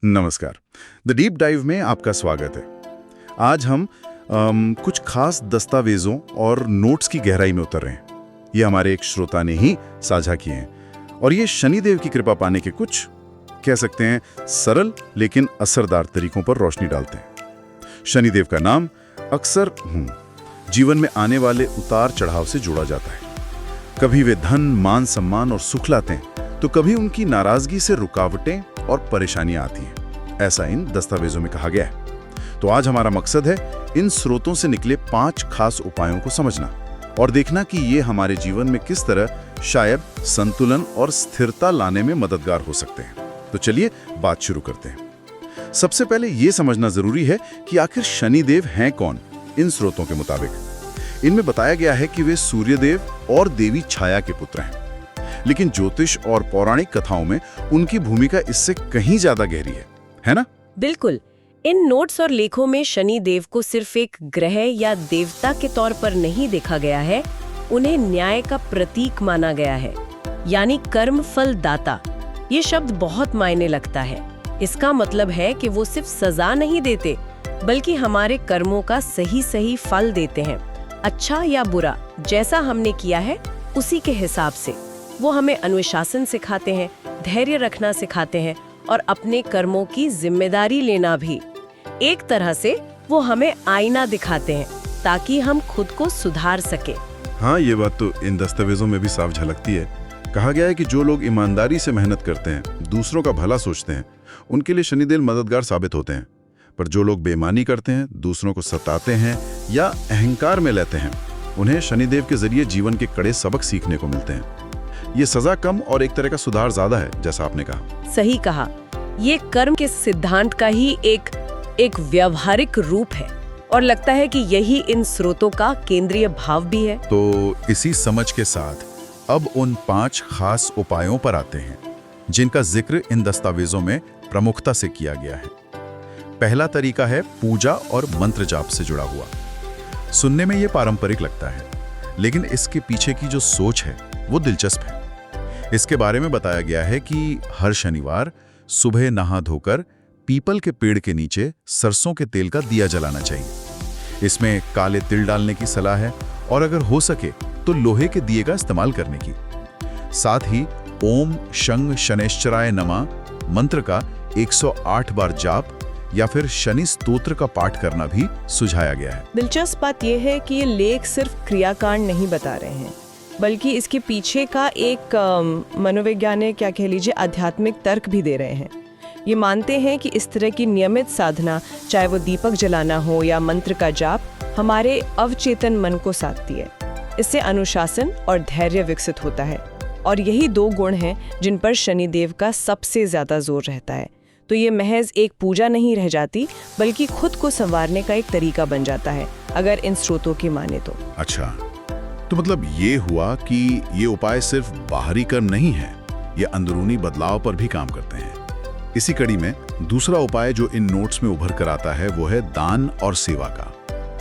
नमस्कार। The deep dive में आपका स्वागत है। आज हम कुछ खास दस्तावेजों और नोट्स की गहराई में उतर रहे हैं। ये हमारे एक श्रोता ने ही साझा किए हैं और ये शनिदेव की कृपा पाने के कुछ कह सकते हैं सरल लेकिन असरदार तरीकों पर रोशनी डालते हैं। शनिदेव का नाम अक्सर जीवन में आने वाले उतार चढ़ाव से जोड़ा जाता है। कभी वे धन, मान, सम्मान और सुख लाते हैं तो कभी उनकी नाराजगी से रुकावटें और परेशानियां आती हैं। ऐसा इन दस्तावेजों में कहा गया है। तो आज हमारा मकसद है इन स्रोतों से निकले 5 खास उपायों को समझना और देखना कि ये हमारे जीवन में किस तरह शायद संतुलन और स्थिरता लाने में मददगार हो सकते हैं। तो चलिए बात शुरू करते हैं। सबसे पहले ये समझना जरूरी है कि आखिर शनिदेव हैं कौन। इन स्रोतों के मुताबिक इनमें बताया गया है कि वे सूर्यदेव और देवी छाया के पुत्र हैं, लेकिन ज्योतिष और पौराणिक कथाओं में उनकी भूमिका इससे कहीं ज्यादा गहरी है ना? बिल्कुल। इन नोट्स और लेखों में शनि देव को सिर्फ एक ग्रह या देवता के तौर पर नहीं देखा गया है, उन्हें न्याय का प्रतीक माना गया है, यानी कर्म फल दाता। ये शब्द बहुत मायने लगता है। इसका मतलब है कि वो सिर्फ सजा नहीं देते, बल्कि हमारे कर्मों का सही फल देते हैं। अच्छा या बुरा, जैसा हमने किया है उसी के हिसाब से। वो हमें अनुशासन सिखाते हैं, धैर्य रखना सिखाते हैं और अपने कर्मों की जिम्मेदारी लेना भी। एक तरह से वो हमें आईना दिखाते हैं ताकि हम खुद को सुधार सके। हाँ, ये बात तो इन दस्तावेजों में भी साफ झलकती है। कहा गया है कि जो लोग ईमानदारी से मेहनत करते हैं, दूसरों का भला सोचते हैं, उनके लिए शनिदेव मददगार साबित होते हैं। पर जो लोग बेईमानी करते हैं, दूसरों को सताते हैं या अहंकार में लेते हैं, उन्हें शनिदेव के जरिए जीवन के कड़े सबक सीखने को मिलते हैं। ये सजा कम और एक तरह का सुधार ज्यादा है, जैसा आपने कहा। सही कहा। ये कर्म के सिद्धांत का ही एक व्यावहारिक रूप है और लगता है कि यही इन स्रोतों का केंद्रीय भाव भी है। तो इसी समझ के साथ अब उन 5 खास उपायों पर आते हैं जिनका जिक्र इन दस्तावेजों में प्रमुखता से किया गया है। पहला तरीका है पूजा और मंत्र जाप से जुड़ा हुआ। सुनने में ये पारंपरिक लगता है, लेकिन इसके पीछे की जो सोच है वो दिलचस्प है। इसके बारे में बताया गया है कि हर शनिवार सुबह नहा धोकर पीपल के पेड़ के नीचे सरसों के तेल का दिया जलाना चाहिए। इसमें काले तिल डालने की सलाह है और अगर हो सके तो लोहे के दिए का इस्तेमाल करने की। साथ ही ओम शंग शनैश्चराय नमः मंत्र का 108 बार जाप या फिर शनि स्तोत्र का पाठ करना भी सुझाया गया है। दिलचस्प बात यह है कि ये लेख सिर्फ क्रियाकांड नहीं बता रहे हैं, बल्कि इसके पीछे का एक मनोवैज्ञानिक, क्या कह लीजिए, आध्यात्मिक तर्क भी दे रहे हैं। ये मानते हैं कि इस तरह की नियमित साधना, चाहे वो दीपक जलाना हो या मंत्र का जाप, हमारे अवचेतन मन को साधती है। इससे अनुशासन और धैर्य विकसित होता है और यही 2 गुण हैं जिन पर शनिदेव का सबसे ज्यादा जोर रहता है। तो ये महज एक पूजा नहीं रह जाती, बल्कि खुद को संवारने का एक तरीका बन जाता है, अगर इन स्रोतों की माने तो। अच्छा, तो मतलब ये हुआ कि ये उपाय सिर्फ बाहरी कर्म नहीं है, ये अंदरूनी बदलाव पर भी काम करते हैं। इसी कड़ी में दूसरा उपाय जो इन नोट्स में उभर कर आता है वो है दान और सेवा का।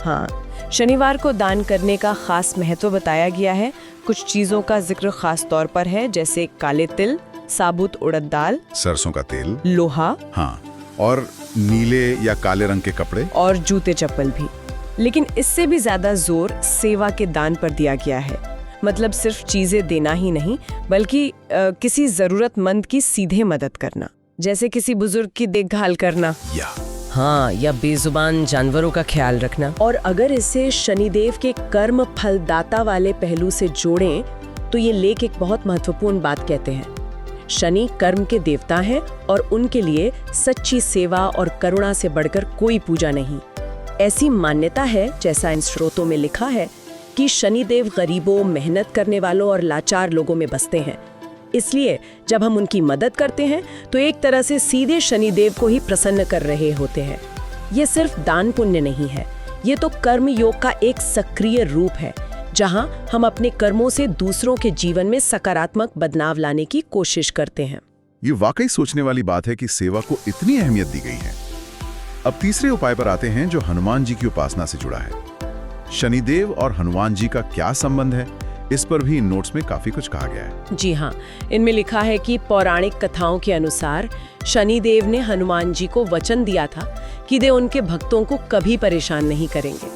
हाँ, शनिवार को दान करने का खास महत्व बताया गया है। कुछ चीजों का जिक्र खास तौर पर है, जैसे काले तिल, साबुत उड़द दाल, सरसों का तेल, लोहा, हाँ, और नीले या काले रंग के कपड़े और जूते चप्पल भी। लेकिन इससे भी ज्यादा जोर सेवा के दान पर दिया गया है। मतलब सिर्फ चीजें देना ही नहीं, बल्कि किसी जरूरतमंद की सीधे मदद करना, जैसे किसी बुजुर्ग की देखभाल करना या बेजुबान जानवरों का ख्याल रखना। और अगर इसे शनिदेव के कर्म फलदाता वाले पहलू से जोड़ें तो ये लेख एक बहुत महत्वपूर्ण बात कहते हैं। शनि कर्म के देवता हैं और उनके लिए सच्ची सेवा और करुणा से बढ़कर कोई पूजा नहीं। ऐसी मान्यता है, जैसा इन स्रोतों में लिखा है, कि शनिदेव गरीबों, मेहनत करने वालों और लाचार लोगों में बसते हैं। इसलिए जब हम उनकी मदद करते हैं तो एक तरह से सीधे शनिदेव को ही प्रसन्न कर रहे होते हैं। ये सिर्फ दान पुण्य नहीं है, ये तो कर्म योग का एक सक्रिय रूप है, जहां हम अपने कर्मों से दूसरों के जीवन में सकारात्मक बदलाव लाने की कोशिश करते हैं। ये वाकई सोचने वाली बात है कि सेवा को इतनी अहमियत दी गई है। अब तीसरे उपाय पर आते हैं जो हनुमान जी की उपासना से जुड़ा है। शनिदेव और हनुमान जी का क्या संबंध है, इस पर भी इन नोट्स में काफी कुछ कहा गया है। जी हाँ, इनमें लिखा है कि पौराणिक कथाओं के अनुसार शनिदेव ने हनुमान जी को वचन दिया था कि वे उनके भक्तों को कभी परेशान नहीं करेंगे।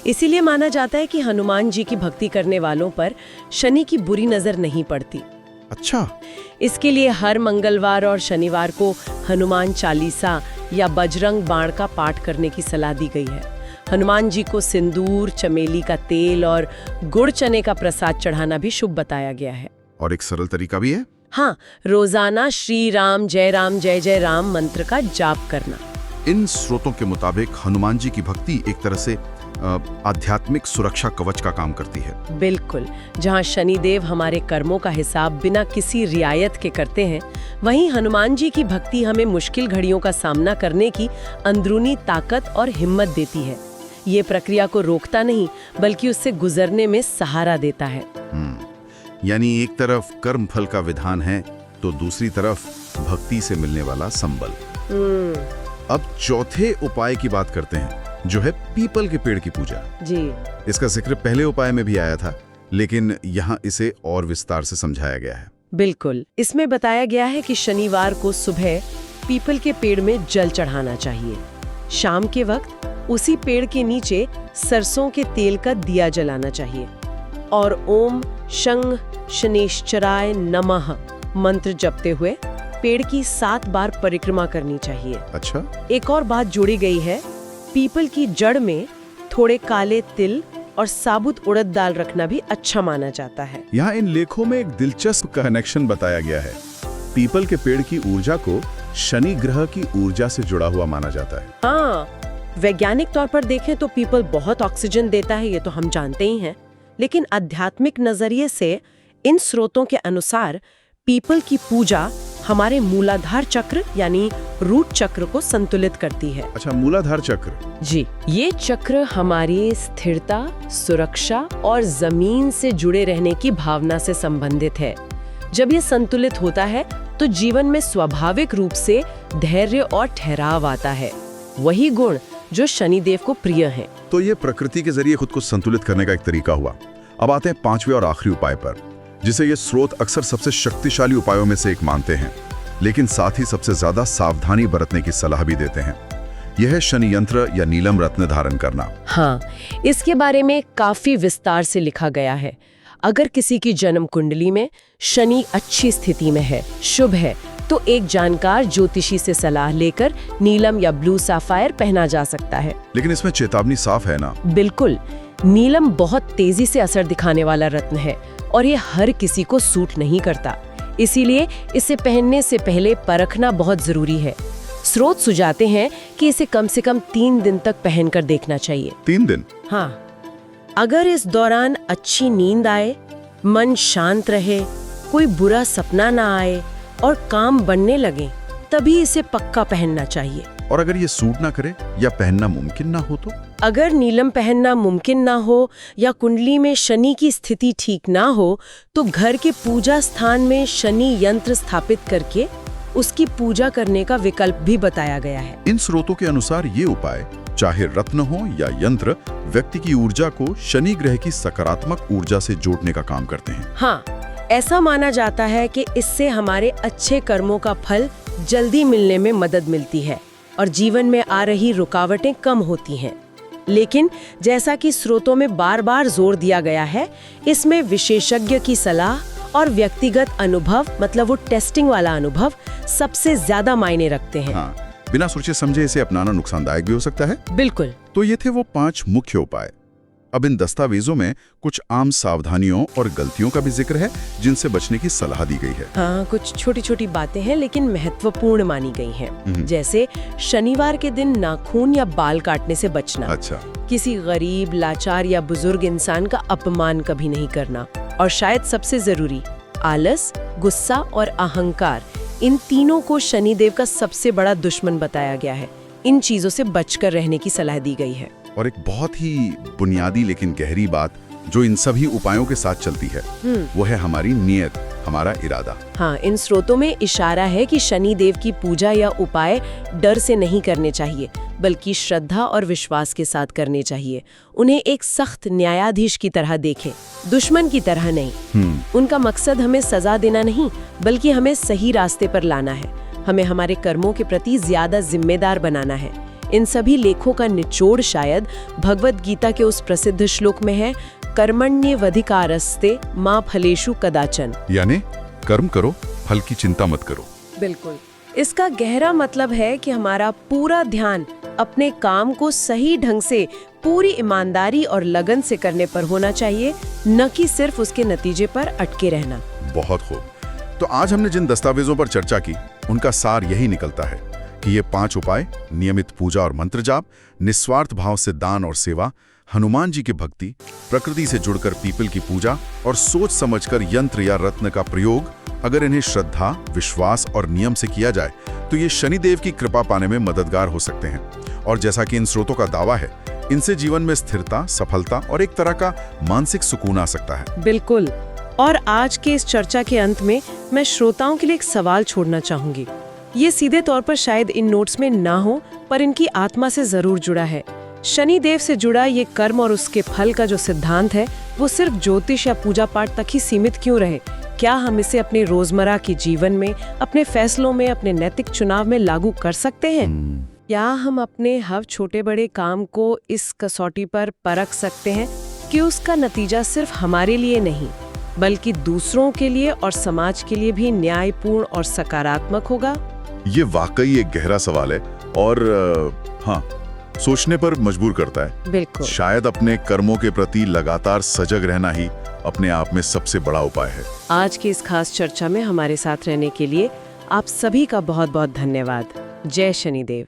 इसीलिए माना जाता है कि हनुमान जी की भक्ति करने वालों पर शनि की बुरी नजर नहीं पड़ती। अच्छा, इसके लिए हर मंगलवार और शनिवार को हनुमान चालीसा या बजरंग बाण का पाठ करने की सलाह दी गई है। हनुमान जी को सिंदूर, चमेली का तेल और गुड़ चने का प्रसाद चढ़ाना भी शुभ बताया गया है। और एक सरल तरीका भी है। हाँ, रोजाना श्री राम जय जय राम मंत्र का जाप करना। इन स्रोतों के मुताबिक हनुमान जी की भक्ति एक तरह से आध्यात्मिक सुरक्षा कवच का काम करती है। बिल्कुल, जहाँ शनिदेव हमारे कर्मों का हिसाब बिना किसी रियायत के करते हैं, वहीं हनुमान जी की भक्ति हमें मुश्किल घड़ियों का सामना करने की अंदरूनी ताकत और हिम्मत देती है। ये प्रक्रिया को रोकता नहीं, बल्कि उससे गुजरने में सहारा देता है। यानी एक तरफ कर्म फल का विधान है, तो दूसरी तरफ भक्ति से मिलने वाला संबल। अब चौथे उपाय की बात करते हैं, जो है पीपल के पेड़ की पूजा। जी, इसका जिक्र पहले उपाय में भी आया था, लेकिन यहाँ इसे और विस्तार से समझाया गया है। बिल्कुल। इसमें बताया गया है कि शनिवार को सुबह पीपल के पेड़ में जल चढ़ाना चाहिए। शाम के वक्त उसी पेड़ के नीचे सरसों के तेल का दिया जलाना चाहिए और ओम शंग शनेश्चराय नमः मंत्र जपते हुए पेड़ की 7 बार परिक्रमा करनी चाहिए। अच्छा, एक और बात जोड़ी गई है, पीपल की जड़ में थोड़े काले तिल और साबुत उड़द दाल रखना भी अच्छा माना जाता है। यहाँ इन लेखों में एक दिलचस्प कनेक्शन बताया गया है। पीपल के पेड़ की ऊर्जा को शनि ग्रह की ऊर्जा से जुड़ा हुआ माना जाता है। हाँ, वैज्ञानिक तौर पर देखें तो पीपल बहुत ऑक्सीजन देता है, ये तो हम जानते ही हैं। लेकिन आध्यात्मिक नजरिए से इन स्रोतों के अनुसार पीपल की पूजा हमारे मूलाधार चक्र यानी रूट चक्र को संतुलित करती है। अच्छा, मूलाधार चक्र। जी, ये चक्र हमारी स्थिरता, सुरक्षा और जमीन से जुड़े रहने की भावना से संबंधित है। जब ये संतुलित होता है तो जीवन में स्वाभाविक रूप से धैर्य और ठहराव आता है, वही गुण जो शनिदेव को प्रिय हैं। तो ये प्रकृति के जरिए खुद को संतुलित करने का एक तरीका हुआ। अब आते हैं 5वें और आखिरी उपाय पर, जिसे ये स्रोत अक्सर सबसे शक्तिशाली उपायों में से एक मानते हैं, लेकिन साथ ही सबसे ज्यादा सावधानी बरतने की सलाह भी देते हैं। यह है शनि यंत्र या नीलम रत्न धारण करना। हाँ, इसके बारे में काफी विस्तार से लिखा गया है। अगर किसी की जन्म कुंडली में शनि अच्छी स्थिति में है, शुभ है, तो एक जानकार ज्योतिषी से सलाह लेकर नीलम या ब्लू सैफायर पहना जा सकता है। लेकिन इसमें चेतावनी साफ है ना? बिल्कुल, नीलम बहुत तेजी से असर दिखाने वाला रत्न है और ये हर किसी को सूट नहीं करता। इसीलिए इसे पहनने से पहले परखना बहुत जरूरी है। स्रोत सुझाते हैं कि इसे कम से कम 3 दिन तक पहनकर देखना चाहिए। 3 दिन? हाँ, अगर इस दौरान अच्छी नींद आए, मन शांत रहे, कोई बुरा सपना ना आए और काम बनने लगे, तभी इसे पक्का पहनना चाहिए। और अगर ये सूट ना करे या पहनना मुमकिन ना हो तो? अगर नीलम पहनना मुमकिन ना हो या कुंडली में शनि की स्थिति ठीक ना हो, तो घर के पूजा स्थान में शनि यंत्र स्थापित करके उसकी पूजा करने का विकल्प भी बताया गया है। इन स्रोतों के अनुसार ये उपाय, चाहे रत्न हो या यंत्र, व्यक्ति की ऊर्जा को शनि ग्रह की सकारात्मक ऊर्जा से जोड़ने का काम करते हैं। हाँ, ऐसा माना जाता है कि इससे हमारे अच्छे कर्मों का फल जल्दी मिलने में मदद मिलती है और जीवन में आ रही रुकावटें कम होती हैं। लेकिन जैसा कि स्रोतों में बार बार जोर दिया गया है, इसमें विशेषज्ञ की सलाह और व्यक्तिगत अनुभव, मतलब वो टेस्टिंग वाला अनुभव, सबसे ज्यादा मायने रखते हैं। हाँ, बिना सोचे समझे इसे अपनाना नुकसानदायक भी हो सकता है। बिल्कुल। तो ये थे वो 5 मुख्य उपाय। अब इन दस्तावेजों में कुछ आम सावधानियों और गलतियों का भी जिक्र है, जिनसे बचने की सलाह दी गई है। हाँ, कुछ छोटी छोटी बातें हैं लेकिन महत्वपूर्ण मानी गई हैं। जैसे शनिवार के दिन नाखून या बाल काटने से बचना। अच्छा। किसी गरीब, लाचार या बुजुर्ग इंसान का अपमान कभी नहीं करना। और शायद सबसे जरूरी, आलस, गुस्सा और अहंकार, इन तीनों को शनिदेव का सबसे बड़ा दुश्मन बताया गया है। इन चीजों से बचकर रहने की सलाह दी गई है। और एक बहुत ही बुनियादी लेकिन गहरी बात, जो इन सभी उपायों के साथ चलती है वो है हमारी नियत, हमारा इरादा। हाँ, इन स्रोतों में इशारा है कि शनि देव की पूजा या उपाय डर से नहीं करने चाहिए, बल्कि श्रद्धा और विश्वास के साथ करने चाहिए। उन्हें एक सख्त न्यायाधीश की तरह देखें, दुश्मन की तरह नहीं। उनका मकसद हमें सजा देना नहीं, बल्कि हमें सही रास्ते पर लाना है। हमें हमारे कर्मों के प्रति ज्यादा जिम्मेदार बनाना है। इन सभी लेखों का निचोड़ शायद भगवद गीता के उस प्रसिद्ध श्लोक में है, कर्मण्येवाधिकारस्ते मा फलेषु कदाचन। यानी कर्म करो, फल की चिंता मत करो। बिल्कुल। इसका गहरा मतलब है कि हमारा पूरा ध्यान अपने काम को सही ढंग से, पूरी ईमानदारी और लगन से करने पर होना चाहिए, न कि सिर्फ उसके नतीजे पर अटके रहना। बहुत खूब। तो आज हमने जिन दस्तावेजों पर चर्चा की, उनका सार यही निकलता है कि ये 5 उपाय, नियमित पूजा और मंत्र जाप, निस्वार्थ भाव से दान और सेवा, हनुमान जी की भक्ति, प्रकृति से जुड़कर पीपल की पूजा और सोच समझकर यंत्र या रत्न का प्रयोग, अगर इन्हें श्रद्धा, विश्वास और नियम से किया जाए तो ये शनिदेव की कृपा पाने में मददगार हो सकते हैं। और जैसा कि इन स्रोतों का दावा है, इनसे जीवन में स्थिरता, सफलता और एक तरह का मानसिक सुकून आ सकता है। बिल्कुल। और आज के इस चर्चा के अंत में मैं श्रोताओं के लिए एक सवाल छोड़ना चाहूंगी। ये सीधे तौर पर शायद इन नोट्स में ना हो, पर इनकी आत्मा से जरूर जुड़ा है। शनि देव से जुड़ा ये कर्म और उसके फल का जो सिद्धांत है, वो सिर्फ ज्योतिष या पूजा पाठ तक ही सीमित क्यों रहे? क्या हम इसे अपने रोजमर्रा के जीवन में, अपने फैसलों में, अपने नैतिक चुनाव में लागू कर सकते हैं? क्या हम अपने हर छोटे बड़े काम को इस कसौटी पर परख सकते हैं कि उसका नतीजा सिर्फ हमारे लिए नहीं, बल्कि दूसरों के लिए और समाज के लिए भी न्यायपूर्ण और सकारात्मक होगा? ये वाकई एक गहरा सवाल है और हाँ, सोचने पर मजबूर करता है। बिल्कुल। शायद अपने कर्मों के प्रति लगातार सजग रहना ही अपने आप में सबसे बड़ा उपाय है। आज की इस खास चर्चा में हमारे साथ रहने के लिए आप सभी का बहुत बहुत धन्यवाद। जय शनिदेव।